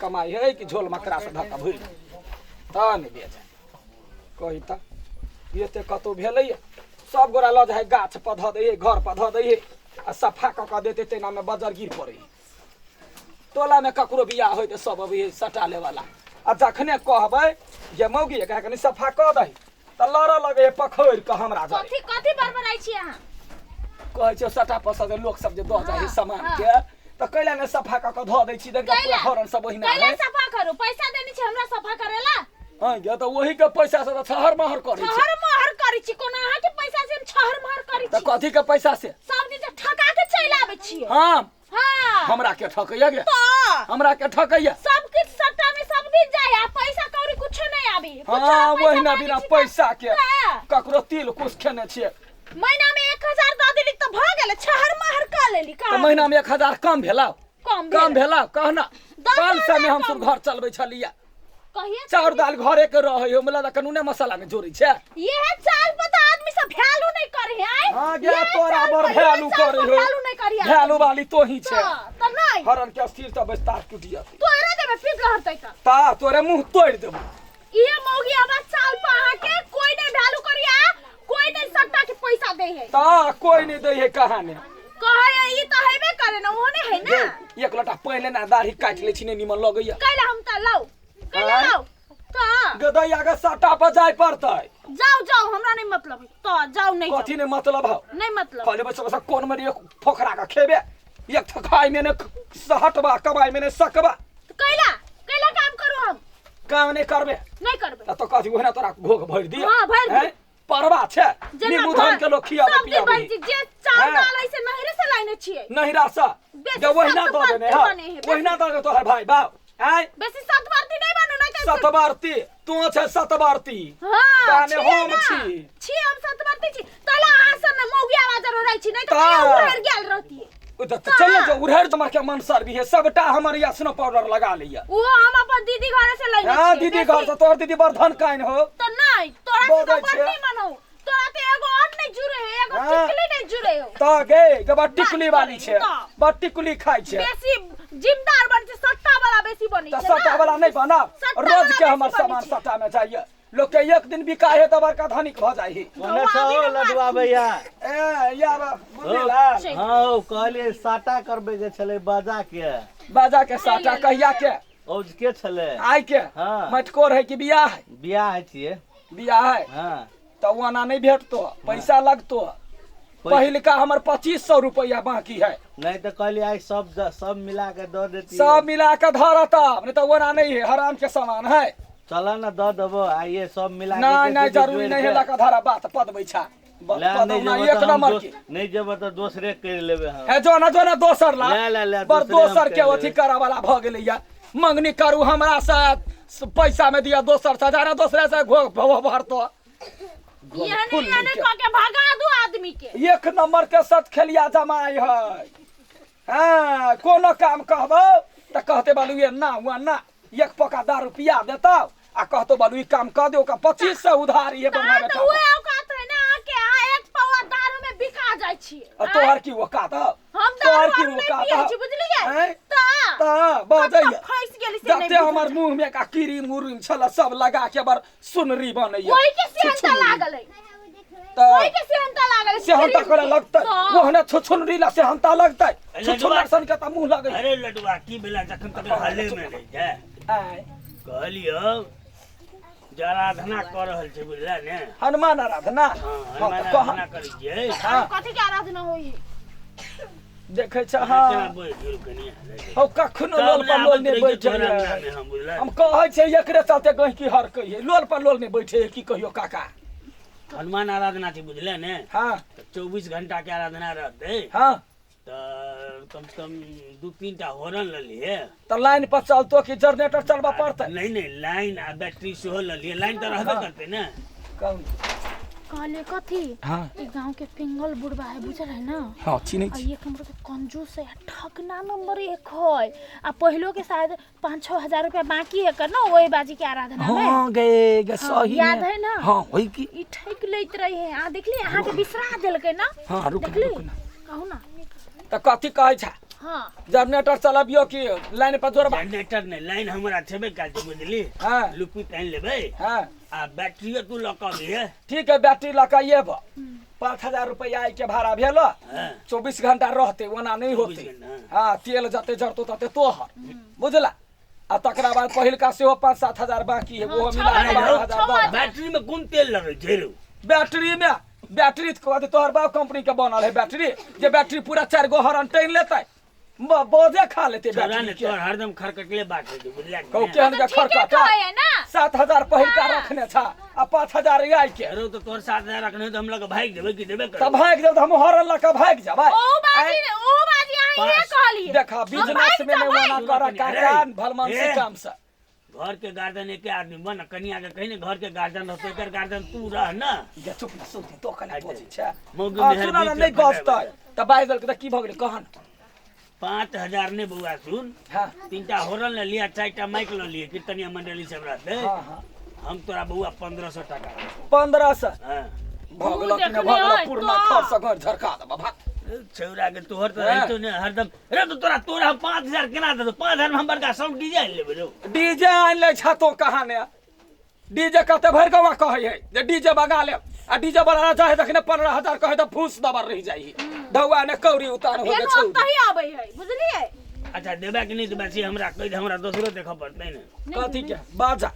कमाई है कि झोल मकरा से धक्का भूल ता नहीं बेच कही त ये ते कतो भेलै सब गोरा ल जाए गाछ पर ध दे घर पर ध दे आ सफा क के देते तेना में बजर गिर पड़े टोला में ककरो बियाह होय त सब अभी सटाले वाला आ जखने कहबै जे मौगी कह कनी सफा क दही त लड़ लगे पखोर के हमरा जाय कथि कथि बरबराई छी अहाँ कहै छै सटा पसद लोग सब जे द जाय सामान के त कैला ने सफा क के ध दै छी देख पूरा फरन सब ओहिना कैला सफा करू पैसा देनी छी हमरा सफा करेला हां ये त वही के पैसा से छहर महर करै छी छहर महर करै छी कोना अहाँ के पैसा से हम छहर महर करै छी त कथि के पैसा से सब दिन से ठका के चैल आबै छी हां हां हमरा के ठकैया गे तो हमरा के ठकैया सब किछ सट्टा में सब दिन जाय आ पैसा कौड़ी कुछ नहीं आबी हां वहिना बिना पैसा के ककरो तिल कुछ खेने छिए महीना में 1000 द देली त भ गेल छहर महर क लेली का त महीना में 1000 कम भेला कम भेला कहना 500 में हम सब घर चलबै छलिया कहिए चाउर दाल घरे के रहै हो मला कानूने मसाला में जोड़ी छै ये है चाल पता आदमी सब वैल्यू नहीं करे है हां गे तोरा बर वैल्यू करे हो वैल्यू नहीं करिया वैल्यू वाली तो ही छै त नहीं हरन के अस्थिर त बस्तार टूट जाती तोरे देबे फिट रहतै त ता तोरे मुंह तोड़ देबो ये मौगी आवाज चाल पा के कोई नहीं वैल्यू करिया कोई नहीं सट्टा के पैसा दे है ता कोई नहीं दे है कहां ने कहे ई त हेबे करे न ओने है ना एक लोटा पहले ना दाढ़ी काट ले छिने निमन लगैया कैला हम त लाऊ कैला लाऊ त गदैया के सट्टा पर जाय पड़तै जाओ जाओ हमरा नहीं मतलब त जाओ नहीं कथि ने मतलब हो नहीं मतलब कहले बस बस कोन में एक फोखरा का खेबे एक थकाई में ने सहटबा कबाई में ने सकबा कैला कैला काम करू हम काम नहीं करबे नहीं करबे त कथि ओहना तोरा भोग भर दिया हां भर परवा छै नींबू धान के लोग खियाबे पियाबे जे चावल दाल ऐसे नहरे से लाइने छिए नहीं रासा जे वहिना द देने हां वहिना द दे तोहर भाई बाप आय बेसी सतवारती नहीं बनो ना कैसे सतवारती तू छै सतवारती हां ताने हम छी हम सतवारती छी तला आसन में मौगी आवाज रो रही छी नहीं तो उड़र गेल रहती उधर चल जो उड़र तुम्हार के मन सर भी है सबटा हमर यासनो पाउडर लगा लिया वो हम अपन दीदी घर से लाइने छी हां दीदी घर से तोहर दीदी बर्धन काइन हो तो नहीं तोरा से बर्नी मानो तोरा ते एगो और नहीं जुड़े है एगो टिकली नहीं जुड़े हो त गे गबा टिकली वाली छै बा टिकली खाइ छै बेसी जिमदार बन छै सट्टा वाला बेसी बनी छै सट्टा वाला नहीं बना रोज के हमर सामान सट्टा में चाहिए लोग के एक दिन बिका है त बड़का धनिक भ जाई ओने से हो लडुआ भैया ए यार बुझला हां कहले साटा करबे जे छले बाजा के साटा कहिया के औज के छले आइ के हां मटकोर है कि बियाह है बियाह है छिए बियाह है हां त ओना नहीं भेटतो पैसा लगतो पहिलका हमर 2500 रुपया बाकी है नहीं तो कहली आई सब मिला के दे देती सब मिला के धरता नहीं तो ओना नहीं है हराम के सामान है चला ना द देबो आइए सब मिला के नहीं नहीं जरूरी नहीं है लका धरा बात पदबै छा एक नंबर की नहीं जब तो दूसरे कर लेबे हम है जो ना दोसर ला ले पर दोसर के अथी करा वाला भ गेलै या मंगनी करू हमरा से पैसा में दिया दोसर से जाना दोसरे से भरतो यानी कह के भगा दो आदमी के एक नंबर के सत खेलिया जमाई है हां कोनो काम कहबो त कहते बालू ये ना हुआ ना एक पका दारू पिया देता आ कहतो बालू ई काम क दे ओका 2500 उधारी है बना बेटा तो हुए औकात है ना के एक पौवा दारू में बिका जाय छी तोहर की औकात हम तोहर की औकात बुझलिए ता बाजैया फंस गेली से जते हमर मुंह में का कीरी मुरीन छला सब लगा के बर सुनरी बनैया ओही के सेहंता लागल है त ओही के सेहंता लागल है सेहंता करे लगतै ओहने छुछुनरी ला सेहंता लगतै छुछुनर सन के त मुंह लगै अरे लडुआ की बेला जखन तक हले में नहीं जाय आय कहलियो जे आराधना कर रहल छै बुझला ने हनुमान आराधना हां आराधना करै छियै कथि के आराधना होई देखै छ हां हो कखनो लोल पर लोल ने बैठे हम कहै छै एकरे चलते गहि की हर कहिए लोल पर लोल ने बैठे की कहियो काका हनुमान आराधना छै बुझले ने हां 24 घंटा के आराधना रहते हां त कम से कम 2-3 टा हॉर्न ल लिए त लाइन पर चलतो कि जनरेटर चलबा पड़तै नहीं लाइन आ बैटरी सेहो ल लिए लाइन त रहबे करते ने कहले कथी हां ई गांव के पिंगल बुढ़वा है बुझल है ना हां चिन्है छी एक नंबर के कंजूस है ठगना नंबर 1 है आ पहिलो के शायद 5-6 हजार रुपया बाकी है कर ना ओही बाजी के आराधना में हां गे सही याद है ना हां होई की ई ठग लैत रही है आ देखली अहाँ के बिसरा देलकै ना हां रुक कहू ना त कथि कहै छ हां जनरेटर चलाबियो कि लाइन पर जोड़बा जनरेटर ने लाइन हमरा छेबे काल छै बुझली हाँ लुपी तान लेबै हाँ आ बैटरियो तू लऽ कऽ अबिहे ठीक है बैटरी लगाइएब 5,000 रुपया आई के भाड़ा भेलो हाँ 24 घंटा रहते ओना नहीं 24 होते घंटा, हाँ तेल जते जरतो तते तोहर बुझला आ तकरा बाद पहिलका सेहो 5-7 हजार बाकी है वो मिला हाँ, के 12,000 बैटरी में कोन तेल लगै छै रे बैटरी में बैटरी तोहर बाप कंपनी के बनल है बैटरी जे बैटरी पूरा 4 गो हॉर्न टाइन लेते बोझे खा लेते छोरा बैटरी ने के तोर हरदम खरकटले बात छै बुझलिया कहू केहन के खरका है ना 7,000 पहिलका रखने था आ 5,000 आई के अरे तो तोर 7,000 रखने तो हम लोग भाग देबै कि देबे तब करबै भाग जब हम हॉर्न लगा भाग जाबै ओ बाजी अहाँ ये कहलिए देखा बिजनेस में नहीं वाला कर काकान भलमान से काम से घर के गार्डन एक आदमी बन कनिया के कहीं घर के गार्डन रहतो एकर गार्डन तू रह ना ये चुप ना सुन तो कला बोझी छै मौगी आ मेहर सुना ना बीच नहीं में गस्तै त बाइजल के की भ गेलै कहन 5,000 ने बुआ सुन हां 3टा होरन ले लिया 4टा माइक ले लिए कीर्तनिया मंडली सब रहते हां हां हम तोरा बुआ 1,500 टका 1500 हां भगला कि न भगला पूर्ण खर्च घर झरका दबा भाग छौरा के तोहर तो रहितो ने हरदम रे तो तोरा हम 5,000 केना दे 5,000 में हम बड़का सब डिजाइन लेबे रो डीजे आन ले छतो कहां ने डीजे कते भर गवा कहै है जे डीजे बगा ले आ डीजे बना चाहे तखने 15,000 कहे त फूस दबर रह जाई ढौआ ने कौरी उतार हो ये गए लोग छौ कहीं आबै है बुझलिए अच्छा देबा कि नहीं देबा से हमरा कह दे हमरा दोसरो देखा पड़तै ने कथी के बाजा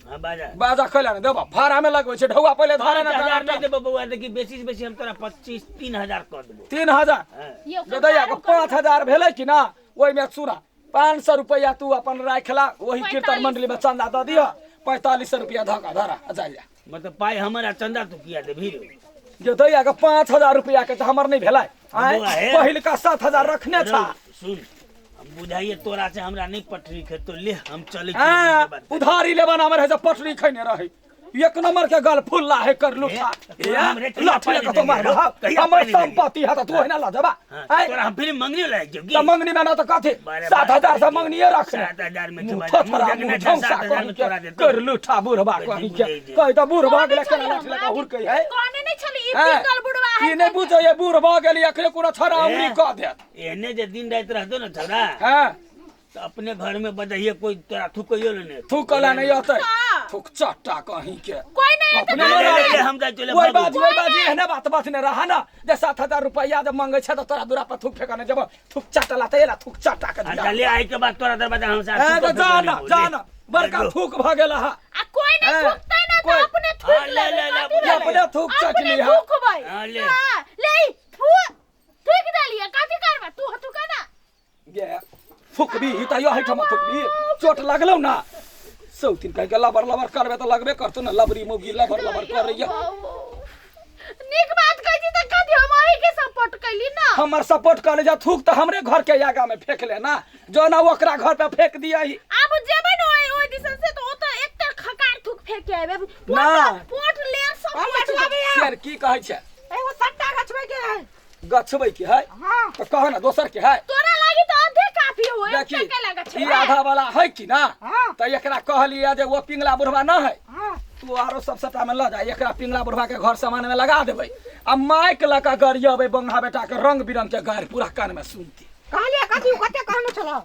हां बाजा बाजा खैला ने देबा भाड़ा में लगबै छै ढौआ पहले धारे ना 5,000 नहीं देबो बउआ देखी बेसी से बेसी हम तोरा 3,000 कर देबो 3,000 हां ये गदैया के 5,000 भेलै कि ना ओइ में सुना 500 रुपया तू अपन राखला वही कीर्तन मंडली में चंदा द दियो 45 रुपया धका धरा जा जा मतलब पाई हमरा चंदा तू किया देबी रे गदैया के 5,000 रुपया के त हमर नहीं भेलै बउआ हे। पहिल का 7,000 रखने था सुन हम बुझाइए तोरा से हमरा नहीं पटरी खे तो ले हम चले हाँ, उधारी ले बना में रहे पटरी खैने रहे एक नंबर के गल फुल्ला है कर लुठा लाठी लगा तो मार हमर संपत्ति है तो है ना ला जबा तोरा हम फिर मंगनी लाग जोगी त मंगनी में ना तो कथी 7,000 से मंगनी रखने 7,000 में मुंह छुबा थोथरा मुंह झौसा 7,000 में तोरा दे कर लुठा बुढ़वा कहीं के कहीं तो बुढ़वा गेले के लाठी लगा हुर कही है कहने नहीं छली ई हाँ, पिंगल बुढ़वा है ई नहीं बुझो ये बुढ़वा गेली अखरे कोनो छोरा उंगली क दे एने जे दिन रात रहतो ना छोरा हां तो अपने घर में बजाइए कोई तोरा थुकइयो ले थूकला नहीं होते थूक चट्टा कहीं के कोई नहीं अपने तो नहीं हम जा चले वही बाजी है ना बात ने रहा ना जे 7,000 रुपया जब मांगे छे तो तोरा दूरा पर थूक फेंकने जब थूक चटला त एला थूक चटा के दिया चले आई के बाद तोरा दरवाजा हम साथ ए तो जाना बड़का थूक भ गेला हा आ कोई नहीं हाँ, थूकते ना तो कोई- अपने हाँ, थूक ले, ले, ले, काटी ले, अपने थूक अपने चटनी है थूक भाई हाँ, ले। ले थूक डालिए काटी करबा तू हतु का ना गे फुकबी त यो हैठमा फुकबी चोट लागलौ ना सौतिन कह के लबर लबर करबे त लगबे करतो ना लबरी मोगी लबर लबर कर रही निक बात कहि छी त कथि हम अही के सपोर्ट कैली ना हमर सपोर्ट करे जा थूक त हमरे घर के आगा में फेंक ले ना जो ना ओकरा घर पे फेंक दिया ही अब जेबे न ओइ दिसन से तो ओत एकटा खकार थूक फेंक के आबे ना। पोट ले सब मतलब शेर की कहै छै एगो सट्टा गछबै के है गछबै की है हां तो कह ना दोसर के है तोरा लागी तो आधे काफी हो देखी एकटा के लगा छै ई आधा वाला है कि ना हां त एकरा कहलिए जे वो पिंगला बुढ़वा न है हां तू आरो सब सटा में ल जा एकरा पिंगला बुढ़वा के घर सामान में लगा देबै आ माइक लगा गरियबै बंगा बेटा के रंग बिरंग के गारि पूरा कान में सुनती कहलिए कथि कते कहने छला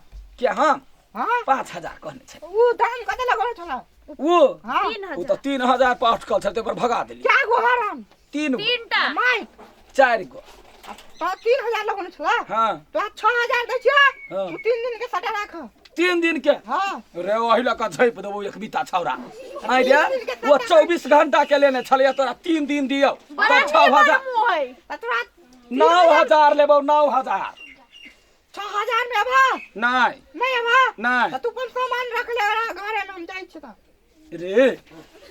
के हम हां 5,000 कहने छै उ दाम कते लगने छला वो हां वो तो 3,000 पर अटकल छै ते पर भगा देली क्या गो हराम 3 गो तीनटा माइक 4 गो तो 3,000 लगने छला हाँ तो 6,000 दै छियै हाँ। तू 3 दिन के सटा राख 3 दिन के हां रे ओहि लका झैप देबो एक बीता छौरा आइ रे वो 24 घंटा के लेने छलिए तोरा 3 दिन दियौ तो 6,000 है तोरा 9,000 लेबो 9,000 6,000 में अबा नहीं नहीं अबा नहीं तू अपन सामान रख ले घरे में हम जाइ छी त रे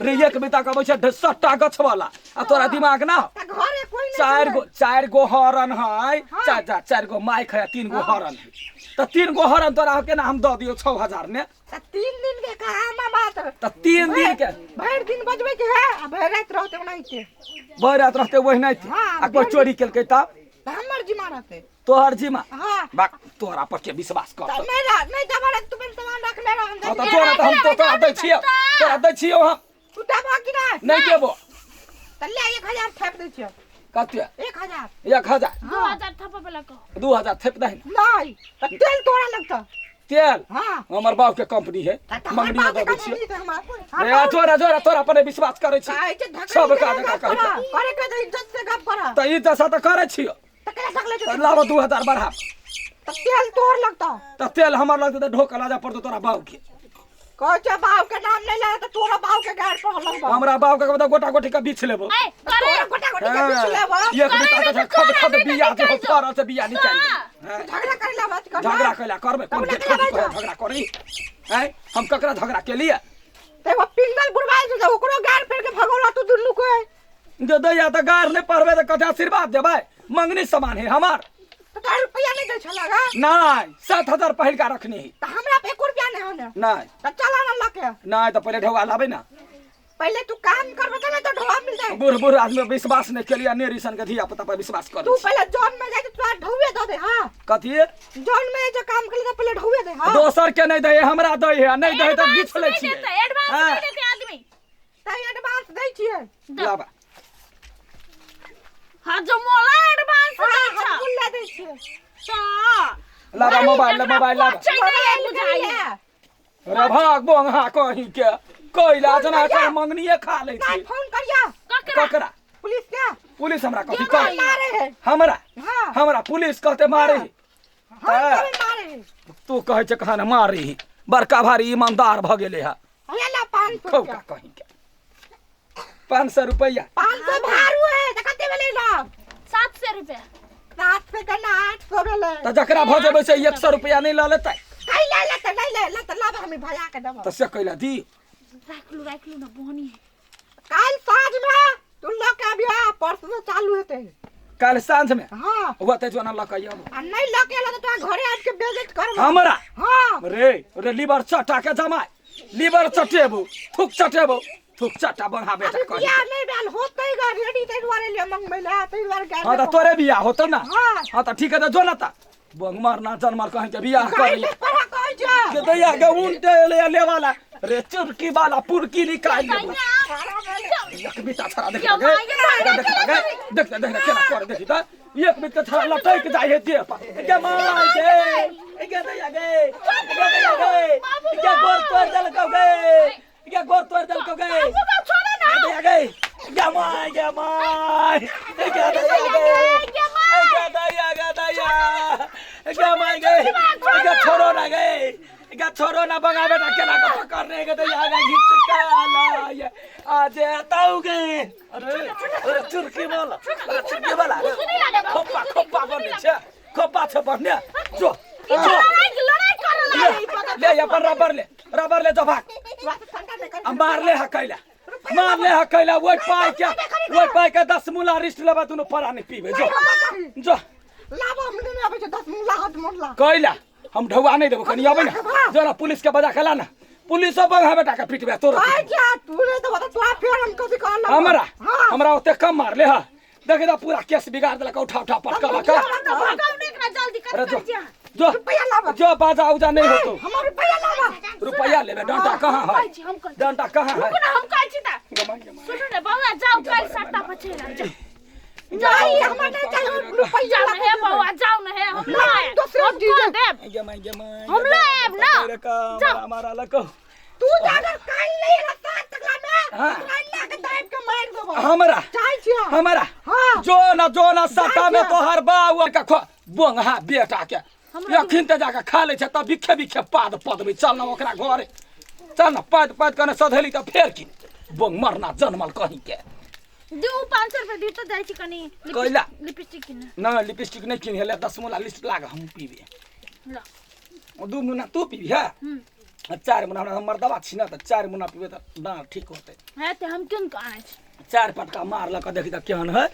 रे एक बीता कहबै छै 10टा गछ वाला आ तोरा दिमाग ना त घरे कोई नहीं 4 गो हरन है 4 गो माइक है 3 गो हरन है तो 3 गो हरन तोरा के ना हम द दियो 6,000 ने त 3 दिन के कहा बात तो 3 दिन के भर दिन बजबै के है आ भर रात रहते नहीं के भर रात रहते वही नहीं हाँ, आ कोई चोरी केलकै तब त हमर जिम्मा रहते तोहर जिमा हां बाक तोरा पर के विश्वास कर नहीं दबा तू अपन सामान रख ले हम हाँ तो तोरा तो हम तो तोरा दै छियो तोरा दै छियो हम तू दबा कि ना नहीं देबो त ले 1,000 थेप दै छियो कते 1000 1000 2000 थप्पा बेला को 2000 थेप दही नहीं तो तेल तोरा लगता तेल हाँ हमर बाप के कंपनी है हमारे मंगनी बाप दे के दै छियै कंपनी तो ए जोरा जोरा तोरा पर विश्वास करे छी काहे के झगड़ा सब का करे के तो इज्जत से गप करा त ई दशा त करे छियो तो कैसे सकले त लाबो 2000 बढ़ा तो तेल तोर लगता त तेल हमर लगते त ढोका लाजा पड़तो तोरा बाप के कह बाप के नाम नहीं ले तो तोरा बाप के गाड़ पर हलम हमरा बाप के बता गोटा गोटी का बीच लेबो ए करे गोटा गोटा के बीच लेबा एक बीता के खद खद बिया जे फर से बिया निकाल झगड़ा करे ला बात कर झगड़ा कैला करबे कोन के झगड़ा करी हैं हम ककरा झगड़ा के लिए ते वो पिंगल बुढ़वाई से ओकरो गाड़ पेड़ के भगौला तू दुन्नु को जो दैया त गार ने परबे त कथा आशीर्वाद देबै मंगनी सामान है हमार तो 4 रुपया नहीं दे छलागा नहीं 7000 पहिल का रखनी है तो हमरा पे 1 रुपया नहीं होने नहीं तो चला ना लके नहीं तो पहले ढोआ लाबे ना पहले तू काम कर बता तो ढोआ मिल जाए बूढ़ बूढ़ आदमी विश्वास नहीं के लिए नेरिसन के धिया पुता पर विश्वास कर तू पहले जॉन में जाके तू ढौवे दे हां कथी जॉन में जो काम कर तो पहले ढौवे दे हां दोसर के नहीं दे हमरा दे है नहीं दे त बिछ ले छी एडवांस नहीं देते आदमी त एडवांस दे छिए लाबा हां जो मोला एडवांस हां दे हम बुला दे छिए लाबा मोबाइल लाबा चाहिए बुझाइए रे भाग बोंगा कहीं के कोइला जना के मंगनीए खा ले छी फोन करिया ककरा पुलिस क्या पुलिस हमरा कथी क्यों कर मारे है हमरा हां हमरा पुलिस कहते मारे हम मारे है तू कहे छ कहां मारी बड़का भारी ईमानदार भ गेले है हला 500 खौका कहीं के 500 रुपया 500 भारू है त कते भेले लाभ 700 रुपया 700 का ना 800 भेले त जकरा भ जेबै से 100 रुपया नहीं ल लेतै काई ले ले त लाभ हम भया के देब त से कैला दी रख लू ना बोनी काल साँझ में तू लोग के अभी परसों चालू हेते कल सांझ में हां हुआ ते जोना लकैया आ नहीं लोग के तो घरे आज के बेइज्जत कर हमरा हां रे लीवर चटा के जमाय लीवर चटेबो थुक चटेबो थुक चटा बंगा बेटा अभी कह बियाह नहीं भेल होतै गा रेडी तै दुआरे ले मंगबैला तै दुआरे के हां त तोरे बियाह होतो ना हां हां त ठीक है त जो ना त बंग मारना जनमल कहीं के बियाह कर ले पढ़ा कह जा के दैया के उल्टे ले वाला रे चुरकी वाला पुरकी निकाल ले एक बिता छरा देख देख केना कर देखी त एक बिता छरा लटक जाय है दे पर के मार दे के दैया गे के गोर तोड़ दल को गे के गोर तोड़ दल को गे छोड़ो ना दैया गे के दैया के छोड़ो ना गे क्या छोरो ना बगा बेटा केला का पकड़ने के तो यहाँ घिच काला ये आज ताऊगे अरे चुरकी वाला खोपा बनने छे खोपा छे बनने जो लड़ाई कर ले ये पर रबर ले जो भाग मार ले हकैला वो पाई के 10 मुला रिस्ट लेबा तू परा नहीं पीबे जो लाभ हम नहीं आबे 10 मुला हाथ मोड़ला कैला हम ढौआ नहीं देबो कनी आबे ना जरा पुलिस के बजा खेला ना पुलिस बंगा बेटा के पिटबे तोर काय क्या तू ने तो बता तू फिर हम कभी कहला हमरा ओते कम मार ले हा देखे तो पूरा केस बिगाड़ देला उठा पटका का जल्दी कर जो रुपया लावा जो बाजा उजा नहीं होतो हम रुपया लावा रुपया लेबे डंडा कहां है डंडा कहां है हम कह छी ता सुनो ने बाबा जाओ कल सट्टा पछेला नहीं हम नहीं चाहिए रुपया जाओ है बाबा जाओ न है हम लाए दूसरा चीज देब हम लाए ना हमारा लको तू जाकर काल नहीं रस्ता तकला में काल लाके टाइप के मार देबो हमरा चाय छिया हमरा हां जो ना सट्टा में तो हर बाऊ का खो बोंगा बेटा के यखिन त जाके खा ले छ त बिखे पाद पदबे चल न ओकरा घरे चल न पाद कने सधेली त फेर कि बोंग मरना जन्मल कहीं के दू 500 रुपया दी तो जाई छी कनी कैला लिपस्टिक किन ना लिपस्टिक नहीं किन हेले 10 मुला लिस्ट लाग हम पीबे ल 2 मुना तू पीबी है 4 मुना हमर दवा छी ना त 4 मुना पीबे त ना ठीक होते है ते हम क्यों आए छी 4 पटका मारल क देखी त केहन है